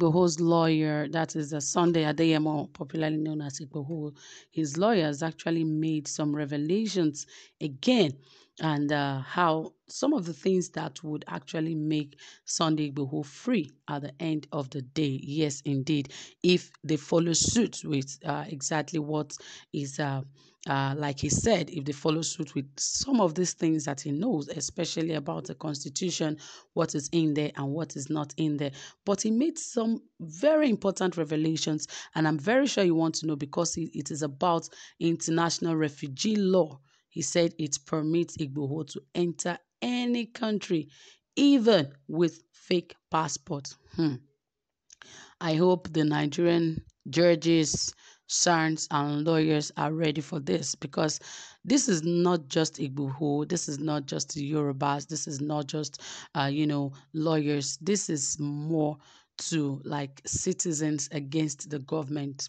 Igboho's lawyer, that is Sunday Adeyemo, popularly known as Igboho, his lawyer has actually made some revelations again, and how some of the things that would actually make Sunday Igboho free at the end of the day. Yes, indeed, if they follow suit with exactly what is like he said, if they follow suit with some of these things that he knows, especially about the constitution, what is in there and what is not in there. But he made some very important revelations, and I'm very sure you want to know, because it is about international refugee law. He said it permits Igboho to enter any country, even with fake passport. I hope the Nigerian judges, SARNs, and lawyers are ready for this, because this is not just Igboho, this is not just the Yorubas, this is not just, lawyers. This is more to like citizens against the government.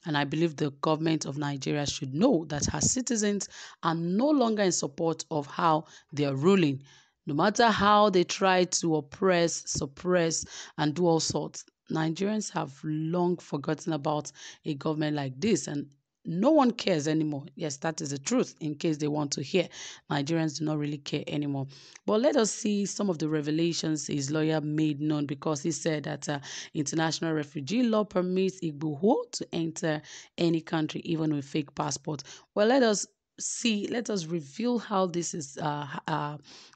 And I believe the government of Nigeria should know that her citizens are no longer in support of how they are ruling. No matter how they try to oppress, suppress, and do all sorts, Nigerians have long forgotten about a government like this, and no one cares anymore. Yes, that is the truth, in case they want to hear. Nigerians do not really care anymore. But let us see some of the revelations his lawyer made known, because he said that international refugee law permits Igboho to enter any country, even with fake passport. Well, let us reveal how this is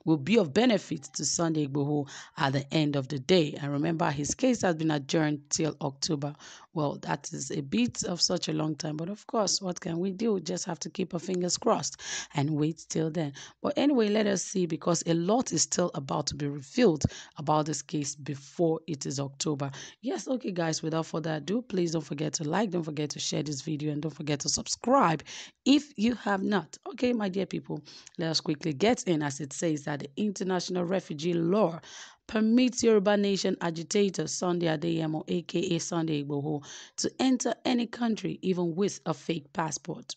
will be of benefit to Sunday Igboho at the end of the day. And remember, his case has been adjourned till October. Well, that is a bit of such a long time, but of course, what can we do? Just have to keep our fingers crossed and wait till then. But anyway, let us see, because a lot is still about to be revealed about this case before it is October. Yes, okay guys, without further ado, please don't forget to like, don't forget to share this video, and don't forget to subscribe if you have not. Okay, my dear people, let us quickly get in, as it says that the international refugee law permits Yoruba Nation agitator Sunday Adeyemo, aka Sunday Igboho, to enter any country, even with a fake passport.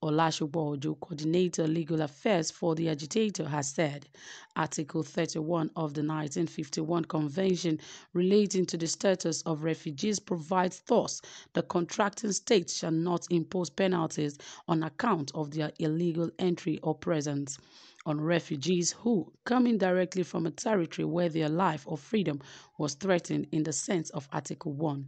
IGBOHO, coordinator legal affairs for the agitator, has said Article 31 of the 1951 Convention relating to the status of refugees provides thus: the contracting state shall not impose penalties on account of their illegal entry or presence on refugees who, coming directly from a territory where their life or freedom was threatened in the sense of Article 1,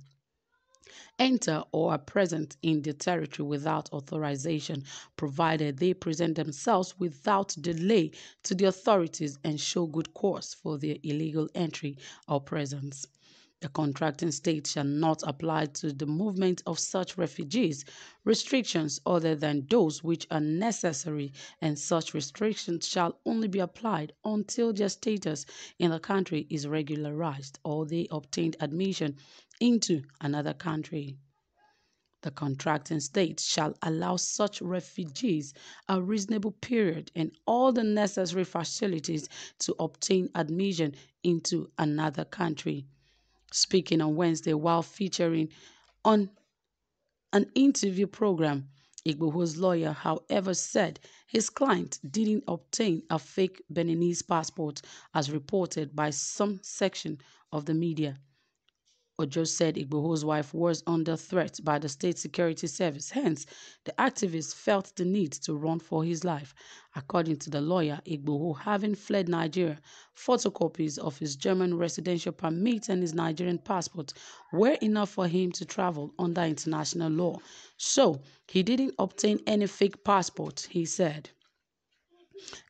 enter or are present in the territory without authorization, provided they present themselves without delay to the authorities and show good cause for their illegal entry or presence. The contracting state shall not apply to the movement of such refugees restrictions other than those which are necessary, and such restrictions shall only be applied until their status in the country is regularized or they obtained admission into another country. The contracting state shall allow such refugees a reasonable period and all the necessary facilities to obtain admission into another country. Speaking on Wednesday while featuring on an interview program, Igboho's lawyer, however, said his client didn't obtain a fake Beninese passport as reported by some section of the media. Ojo said Igboho's wife was under threat by the State Security Service. Hence, the activist felt the need to run for his life. According to the lawyer, Igboho, having fled Nigeria, photocopies of his German residential permit and his Nigerian passport were enough for him to travel under international law. So, he didn't obtain any fake passport, he said.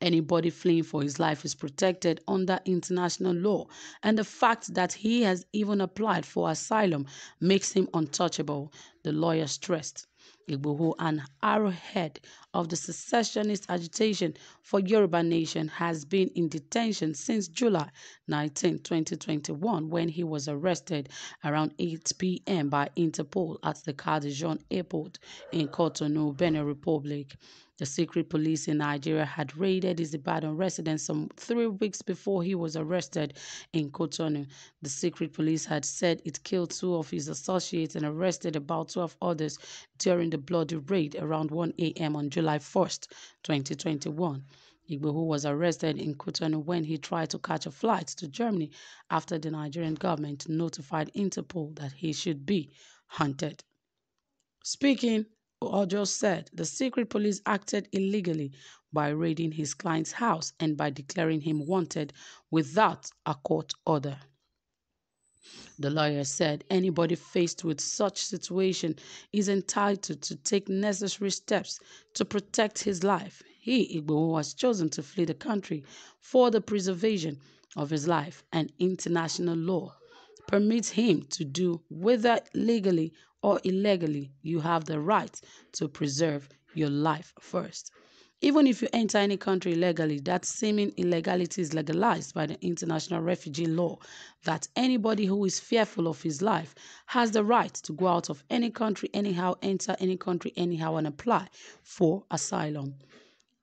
Anybody fleeing for his life is protected under international law, and the fact that he has even applied for asylum makes him untouchable, the lawyer stressed. Igboho, an arrowhead of the secessionist agitation for Yoruba Nation, has been in detention since July 19, 2021, when he was arrested around 8 p.m. by Interpol at the Cardigan Airport in Cotonou, Benin Republic. The secret police in Nigeria had raided his Ibadan residence some 3 weeks before he was arrested in Cotonou. The secret police had said it killed 2 of his associates and arrested about 12 others during the bloody raid around 1 a.m. on July 1st, 2021. Igboho was arrested in Cotonou when he tried to catch a flight to Germany after the Nigerian government notified Interpol that he should be hunted. Speaking, Ojo said the secret police acted illegally by raiding his client's house and by declaring him wanted without a court order. The lawyer said anybody faced with such situation is entitled to take necessary steps to protect his life. He, Igboho, has chosen to flee the country for the preservation of his life, and international law permits him to do, whether legally or illegally. You have the right to preserve your life first. Even if you enter any country illegally, that seeming illegality is legalized by the international refugee law, that anybody who is fearful of his life has the right to go out of any country anyhow, enter any country anyhow, and apply for asylum.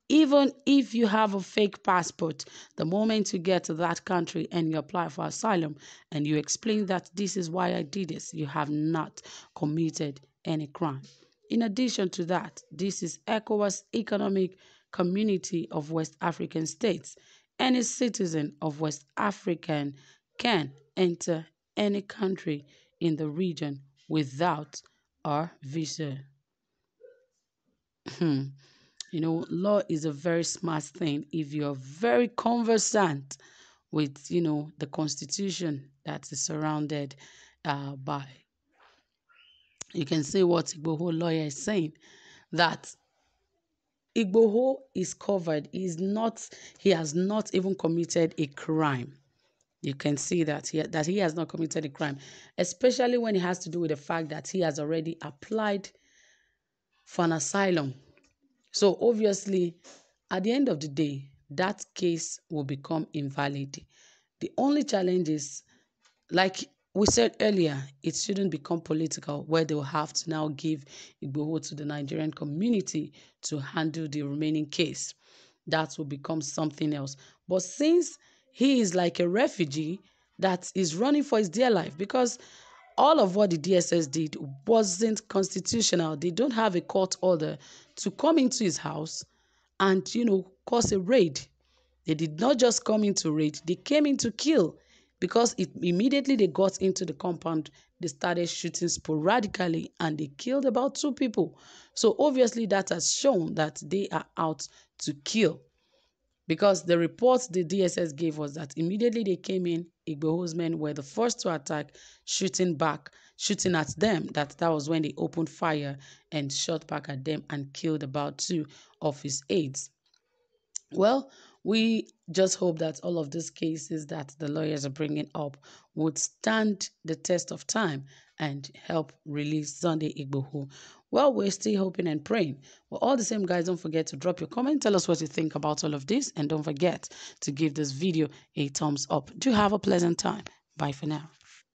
Even if you have a fake passport, the moment you get to that country and you apply for asylum and you explain that this is why I did this, you have not committed any crime. In addition to that, this is ECOWAS Economic Community of West African States. Any citizen of West African can enter any country in the region without a visa. Law is a very smart thing if you're very conversant with, the constitution that is surrounded by. You can see what Igboho lawyer is saying, that Igboho is covered. He has not even committed a crime. You can see that he has not committed a crime, especially when it has to do with the fact that he has already applied for an asylum. So obviously, at the end of the day, that case will become invalid. The only challenge is, like we said earlier, it shouldn't become political, where they will have to now give Igboho to the Nigerian community to handle the remaining case. That will become something else. But since he is like a refugee that is running for his dear life, because all of what the DSS did wasn't constitutional. They don't have a court order to come into his house and, cause a raid. They did not just come in to raid, they came in to kill, because immediately they got into the compound, they started shooting sporadically and they killed about 2 people. So obviously that has shown that they are out to kill. Because the reports the DSS gave was that immediately they came in, Igboho's men were the first to attack, shooting at them. That was when they opened fire and shot back at them and killed about 2 of his aides. Well, we just hope that all of these cases that the lawyers are bringing up would stand the test of time and help release Sunday Igboho. Well, we're still hoping and praying. Well, all the same, guys, don't forget to drop your comment. Tell us what you think about all of this. And don't forget to give this video a thumbs up. Do have a pleasant time. Bye for now.